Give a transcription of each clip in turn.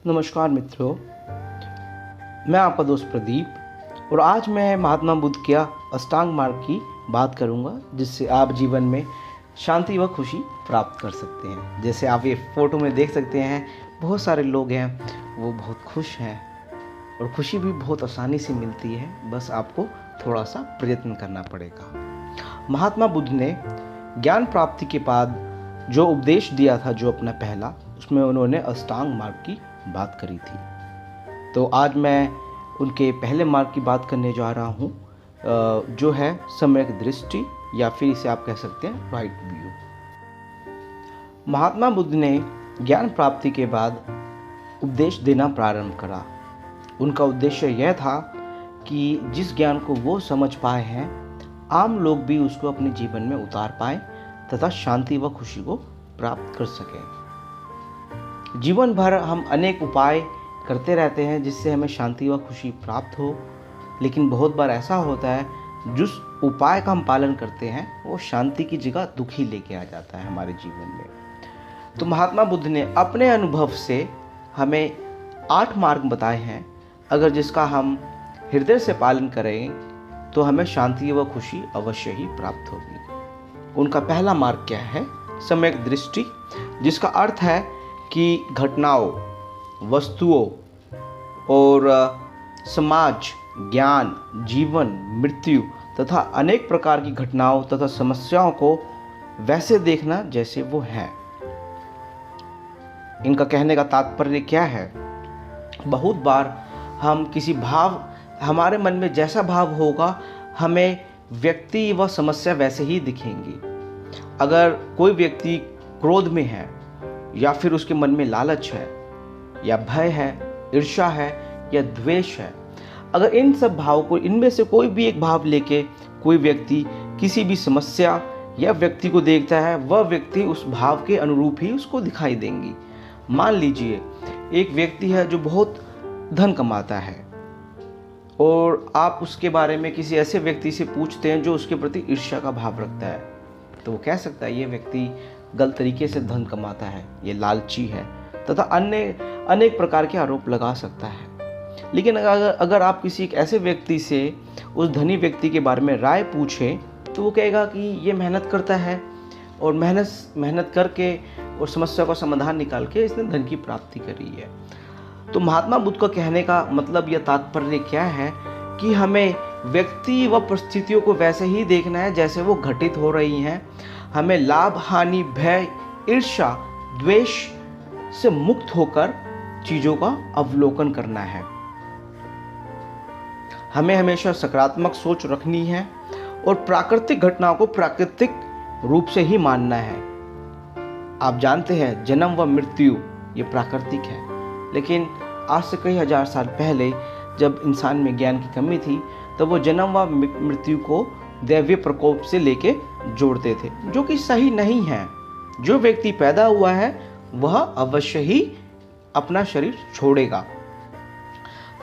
नमस्कार मित्रों, मैं आपका दोस्त प्रदीप और आज मैं महात्मा बुद्ध के अष्टांग मार्ग की बात करूंगा, जिससे आप जीवन में शांति व खुशी प्राप्त कर सकते हैं। जैसे आप ये फ़ोटो में देख सकते हैं, बहुत सारे लोग हैं, वो बहुत खुश हैं और खुशी भी बहुत आसानी से मिलती है, बस आपको थोड़ा सा प्रयत्न करना पड़ेगा। महात्मा बुद्ध ने ज्ञान प्राप्ति के बाद जो उपदेश दिया था, जो अपना पहला, उसमें उन्होंने अष्टांग मार्ग की बात करी थी। तो आज मैं उनके पहले मार्ग की बात करने जा रहा हूँ, जो है सम्यक दृष्टि, या फिर इसे आप कह सकते हैं राइट व्यू। महात्मा बुद्ध ने ज्ञान प्राप्ति के बाद उपदेश देना प्रारंभ करा। उनका उद्देश्य यह था कि जिस ज्ञान को वो समझ पाए हैं, आम लोग भी उसको अपने जीवन में उतार पाएं तथा शांति व खुशी को प्राप्त कर सकें। जीवन भर हम अनेक उपाय करते रहते हैं जिससे हमें शांति व खुशी प्राप्त हो, लेकिन बहुत बार ऐसा होता है जिस उपाय का हम पालन करते हैं वो शांति की जगह दुख ही लेके आ जाता है हमारे जीवन में। तो महात्मा बुद्ध ने अपने अनुभव से हमें 8 मार्ग बताए हैं, अगर जिसका हम हृदय से पालन करें तो हमें शांति व खुशी अवश्य ही प्राप्त होगी। उनका पहला मार्ग क्या है? सम्यक दृष्टि, जिसका अर्थ है कि घटनाओं, वस्तुओं और समाज, ज्ञान, जीवन, मृत्यु तथा अनेक प्रकार की घटनाओं तथा समस्याओं को वैसे देखना जैसे वो हैं। इनका कहने का तात्पर्य क्या है? बहुत बार हम किसी भाव, हमारे मन में जैसा भाव होगा, हमें व्यक्ति व समस्या वैसे ही दिखेंगी। अगर कोई व्यक्ति क्रोध में है, या फिर उसके मन में लालच है, या भय है, ईर्ष्या है, या द्वेष है, अगर इन सब भाव को, इनमें से कोई भी एक भाव लेके कोई व्यक्ति किसी भी समस्या या व्यक्ति को देखता है, वह व्यक्ति उस भाव के अनुरूप ही उसको दिखाई देंगी। मान लीजिए एक व्यक्ति है जो बहुत धन कमाता है और आप उसके बारे में किसी ऐसे व्यक्ति से पूछते हैं जो उसके प्रति ईर्ष्या का भाव रखता है, तो वो कह सकता है ये व्यक्ति गलत तरीके से धन कमाता है, ये लालची है, तथा अन्य अनेक प्रकार के आरोप लगा सकता है। लेकिन अगर आप किसी एक ऐसे व्यक्ति से उस धनी व्यक्ति के बारे में राय पूछें, तो वो कहेगा कि ये मेहनत करता है और मेहनत करके और समस्या का समाधान निकाल के इसने धन की प्राप्ति करी है। तो महात्मा बुद्ध का कहने का मतलब या तात्पर्य क्या है कि हमें व्यक्ति व परिस्थितियों को वैसे ही देखना है जैसे वो घटित हो रही हैं। हमें लाभ, हानि, भय, ईर्ष्या, द्वेष से मुक्त होकर चीजों का अवलोकन करना है। हमें हमेशा सकारात्मक सोच रखनी है और प्राकृतिक घटनाओं को प्राकृतिक रूप से ही मानना है। आप जानते हैं जन्म व मृत्यु ये प्राकृतिक है, लेकिन आज से कई हजार साल पहले जब इंसान में ज्ञान की कमी थी, तब वो जन्म व मृत्यु को दैवीय प्रकोप से लेके जोड़ते थे, जो कि सही नहीं है। जो व्यक्ति पैदा हुआ है वह अवश्य ही अपना शरीर छोड़ेगा।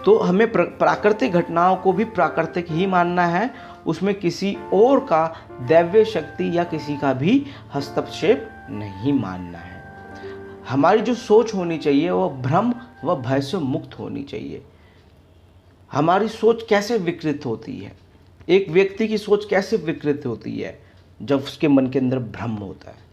तो हमें प्राकृतिक घटनाओं को भी प्राकृतिक ही मानना है, उसमें किसी और का दैवीय शक्ति या किसी का भी हस्तक्षेप नहीं मानना है। हमारी जो सोच होनी चाहिए वह भ्रम व भय से मुक्त होनी चाहिए। हमारी सोच कैसे विकृत होती है? एक व्यक्ति की सोच कैसे विकृत होती है? जब उसके मन के अंदर भ्रम होता है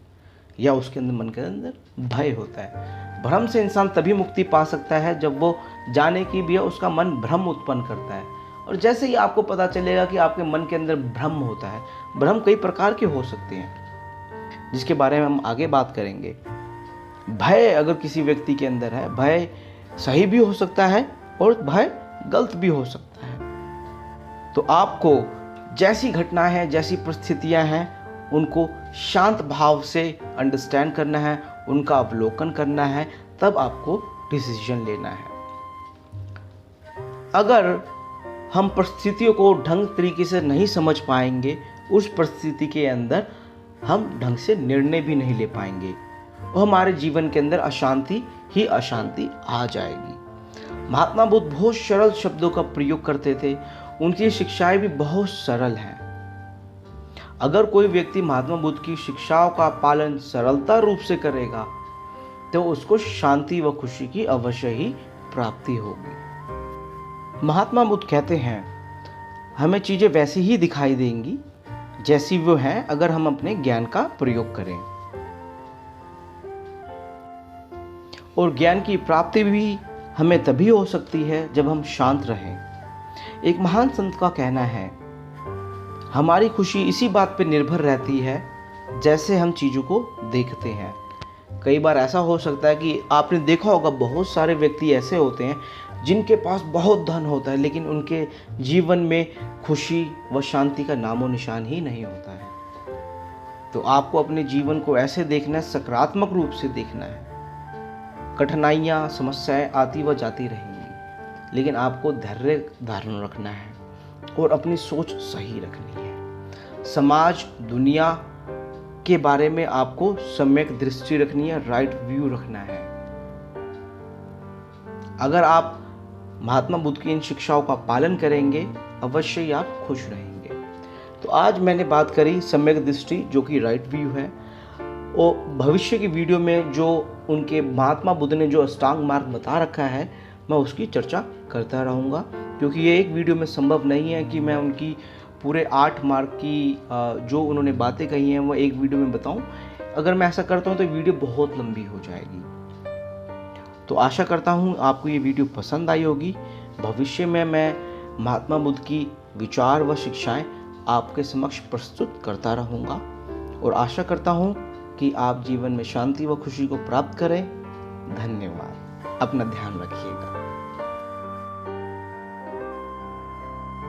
या उसके अंदर मन के अंदर भय होता है। भ्रम से इंसान तभी मुक्ति पा सकता है जब वो जाने की भी है उसका मन भ्रम उत्पन्न करता है। और जैसे ही आपको पता चलेगा कि आपके मन के अंदर भ्रम होता है, भ्रम कई प्रकार के हो सकते हैं जिसके बारे में हम आगे बात करेंगे। भय अगर किसी व्यक्ति के अंदर है, भय सही भी हो सकता है और भय गलत भी हो सकता है। तो आपको जैसी घटना है, जैसी परिस्थितियां हैं, उनको शांत भाव से अंडरस्टैंड करना है, उनका अवलोकन करना है, तब आपको डिसीजन लेना है। अगर हम परिस्थितियों को ढंग तरीके से नहीं समझ पाएंगे, उस परिस्थिति के अंदर हम ढंग से निर्णय भी नहीं ले पाएंगे और हमारे जीवन के अंदर अशांति ही अशांति आ जाएगी। महात्मा बुद्ध बहुत सरल शब्दों का प्रयोग करते थे, उनकी शिक्षाएं भी बहुत सरल हैं। अगर कोई व्यक्ति महात्मा बुद्ध की शिक्षाओं का पालन सरलता रूप से करेगा तो उसको शांति व खुशी की अवश्य ही प्राप्ति होगी। महात्मा बुद्ध कहते हैं, हमें चीज़ें वैसी ही दिखाई देंगी जैसी वो हैं अगर हम अपने ज्ञान का प्रयोग करें। और ज्ञान की प्राप्ति भी हमें तभी हो सकती है जब हम शांत रहें। एक महान संत का कहना है, हमारी खुशी इसी बात पर निर्भर रहती है जैसे हम चीज़ों को देखते हैं। कई बार ऐसा हो सकता है कि आपने देखा होगा, बहुत सारे व्यक्ति ऐसे होते हैं जिनके पास बहुत धन होता है लेकिन उनके जीवन में खुशी व शांति का नामो निशान ही नहीं होता है। तो आपको अपने जीवन को ऐसे देखना है, सकारात्मक रूप से देखना है। कठिनाइयाँ, समस्याएं आती व जाती रहेंगी, लेकिन आपको धैर्य धारण रखना है और अपनी सोच सही रखनी है। समाज, दुनिया के बारे में आपको सम्यक दृष्टि रखनी है, राइट व्यू रखना है। अगर आप महात्मा बुद्ध की इन शिक्षाओं का पालन करेंगे, अवश्य ही आप खुश रहेंगे। तो आज मैंने बात करी सम्यक दृष्टि, जो कि राइट व्यू है। और भविष्य की वीडियो में जो उनके महात्मा बुद्ध ने जो अष्टांग मार्ग बता रखा है, मैं उसकी चर्चा करता रहूँगा, क्योंकि ये एक वीडियो में संभव नहीं है कि मैं उनकी पूरे 8 मार्ग की जो उन्होंने बातें कही हैं वो एक वीडियो में बताऊं। अगर मैं ऐसा करता हूं तो वीडियो बहुत लंबी हो जाएगी। तो आशा करता हूं आपको ये वीडियो पसंद आई होगी। भविष्य में मैं महात्मा बुद्ध की विचार व शिक्षाएं आपके समक्ष प्रस्तुत करता रहूँगा और आशा करता हूं कि आप जीवन में शांति व खुशी को प्राप्त करें। धन्यवाद। अपना ध्यान रखिएगा।